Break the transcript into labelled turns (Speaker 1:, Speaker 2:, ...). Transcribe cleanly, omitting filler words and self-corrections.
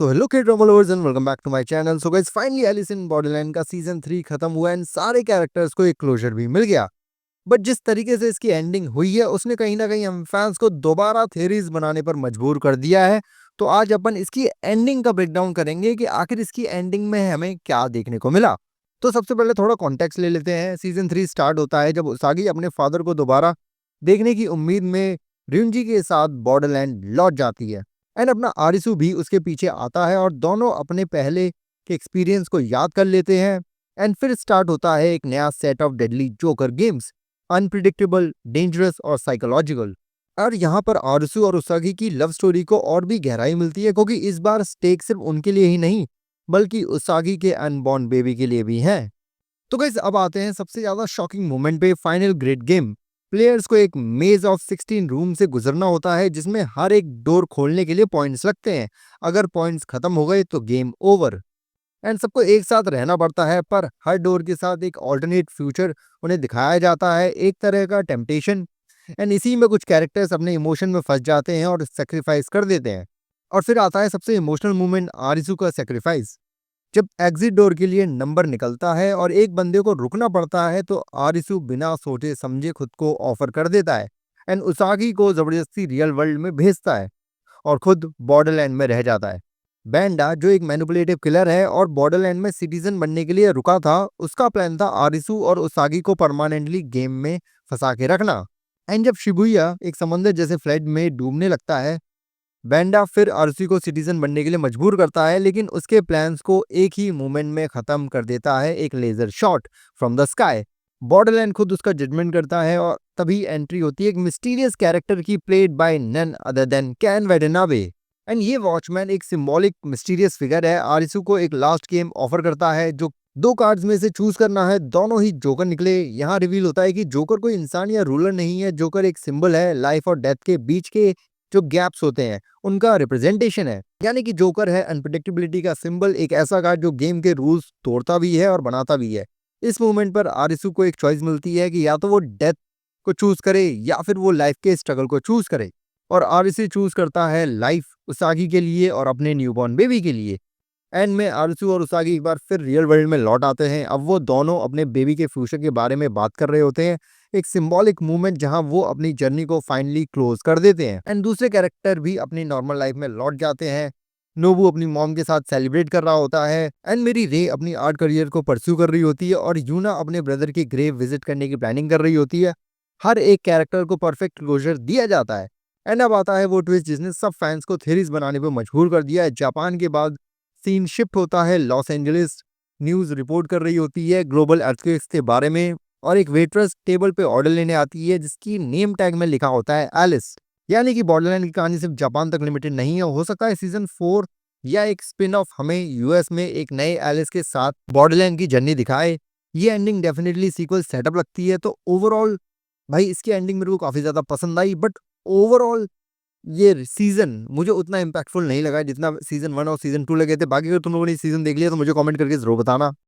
Speaker 1: तो hello kid lovers and welcome back to my channel. So guys finally Alice in Borderland का season 3 खत्म हुआ and सारे characters को एक क्लोजर भी मिल गया। बट जिस तरीके से इसकी एंडिंग हुई है उसने कहीं ना कहीं हम फैंस को दोबारा थ्योरीज बनाने पर मजबूर कर दिया है। तो आज अपन इसकी एंडिंग का ब्रेकडाउन करेंगे कि आखिर इसकी एंडिंग में हमें क्या देखने को मिला। तो सबसे पहले थोड़ा कॉन्टेक्स्ट ले लेते हैं। सीजन 3 स्टार्ट होता है जब उसागी अपने फादर को दोबारा देखने की उम्मीद में रियुंजी के साथ बॉर्डरलैंड लौट जाती है एंड अपना आरिसू भी उसके पीछे आता है और दोनों अपने पहले के एक्सपीरियंस को याद कर लेते हैं। एंड फिर स्टार्ट होता है एक नया set of deadly joker games, unpredictable, dangerous और साइकोलॉजिकल। और यहाँ पर आरसू और उसागी की लव स्टोरी को और भी गहराई मिलती है क्योंकि इस बार स्टेक सिर्फ उनके लिए ही नहीं बल्कि उसागी के अनबॉर्न बेबी के लिए भी है। तो गाइस अब आते हैं सबसे ज्यादा शॉकिंग मोमेंट पे, फाइनल ग्रेट गेम। प्लेयर्स को एक मेज ऑफ 16 रूम से गुजरना होता है जिसमें हर एक डोर खोलने के लिए पॉइंट्स लगते हैं। अगर पॉइंट्स खत्म हो गए तो गेम ओवर एंड सबको एक साथ रहना पड़ता है, पर हर डोर के साथ एक ऑल्टरनेट फ्यूचर उन्हें दिखाया जाता है, एक तरह का टेम्पटेशन। एंड इसी में कुछ कैरेक्टर्स अपने इमोशन में फंस जाते हैं और सेक्रीफाइस कर देते हैं। और फिर आता है सबसे इमोशनल मोमेंट, आरिसू का सेक्रीफाइस। जब एग्जिट डोर के लिए नंबर निकलता है और एक बंदे को रुकना पड़ता है तो आरिसू बिना सोचे समझे खुद को ऑफर कर देता है एंड उसागी को जबरदस्ती रियल वर्ल्ड में भेजता है और खुद बॉर्डरलैंड में रह जाता है। बैंडा जो एक मैनिपुलेटिव किलर है और बॉर्डरलैंड में सिटीजन बनने के लिए रुका था, उसका प्लान था आरिसू और उसागी को परमानेंटली गेम में फंसा के रखना। एंड जब शिबुया एक समंदर जैसे फ्लड में डूबने लगता है, बैंडा फिर आरसी को सिटीजन बनने के लिए मजबूर करता है, लेकिन उसके प्लान्स को एक ही मोमेंट में खत्म कर देता है एक laser shot from the sky. Borderland खुद उसका जजमेंट करता है और तभी एंट्री होती है एक मिस्टीरियस कैरेक्टर की, played by none other than Ken Watanabe. And ये वॉचमैन एक सिंबॉलिक मिस्टीरियस फिगर है। आरिसू को एक लास्ट गेम ऑफर करता है जो दो कार्ड्स में से चूज करना है, दोनों ही जोकर निकले। यहाँ रिवील होता है कि जोकर कोई इंसान या रूलर नहीं है, जोकर एक सिंबल है, लाइफ और डेथ के बीच के जो गैप्स होते हैं उनका रिप्रेजेंटेशन है। यानी कि जोकर है अनप्रेडिक्टेबिलिटी का सिंबल, एक ऐसा कार्ड जो गेम के रूल्स तोड़ता भी है और बनाता भी है। इस मोमेंट पर आरिसू को एक चॉइस मिलती है कि या तो वो डेथ को चूज करे या फिर वो लाइफ के स्ट्रगल को चूज करे, और आरिसू चूज करता है लाइफ, उसागी के लिए और अपने न्यूबॉर्न बेबी के लिए। एंड में आरसू और उसागी एक बार फिर रियल वर्ल्ड में लौट आते हैं। अब वो दोनों अपने बेबी के फ्यूचर के बारे में बात कर रहे होते हैं, एक सिंबॉलिक मूवमेंट जहां वो अपनी जर्नी को फाइनली क्लोज कर देते हैं। एंड दूसरे कैरेक्टर भी अपनी नॉर्मल लाइफ में लौट जाते हैं। नोबू अपनी मॉम के साथ सेलिब्रेट कर रहा होता है एंड मेरी रे अपनी आर्ट करियर को परस्यू कर रही होती है और यूना अपने ब्रदर की ग्रेव विजिट करने की प्लानिंग कर रही होती है। हर एक कैरेक्टर को परफेक्ट क्लोजर दिया जाता है। एंड अब आता है वो ट्विस्ट जिसने सब फैंस को थ्योरीज बनाने पर मजबूर कर दिया है। जापान के बाद सीन शिफ्ट होता है लॉस एंजलिस। न्यूज रिपोर्ट कर रही होती है ग्लोबल अर्थक्वेक्स के बारे में और एक वेट्रेस टेबल पे ऑर्डर लेने आती है जिसकी नेम टैग में लिखा होता है एलिस। यानी कि बॉर्डरलैंड की कहानी सिर्फ जापान तक लिमिटेड नहीं है। हो सकता है सीजन 4 या एक स्पिन ऑफ हमें यूएस में एक नए एलिस के साथ बॉर्डरलैंड की जर्नी दिखाए। ये एंडिंग डेफिनेटली सीक्वल सेटअप लगती है। तो ओवरऑल भाई इसकी एंडिंग मेरे को काफी ज्यादा पसंद आई, बट ओवरऑल ये सीजन मुझे उतना इम्पैक्टफुल नहीं लगा जितना सीजन 1 और सीजन 2 लगे थे। बाकी अगर तुम लोगों ने सीजन देख लिया तो मुझे कमेंट करके जरूर बताना।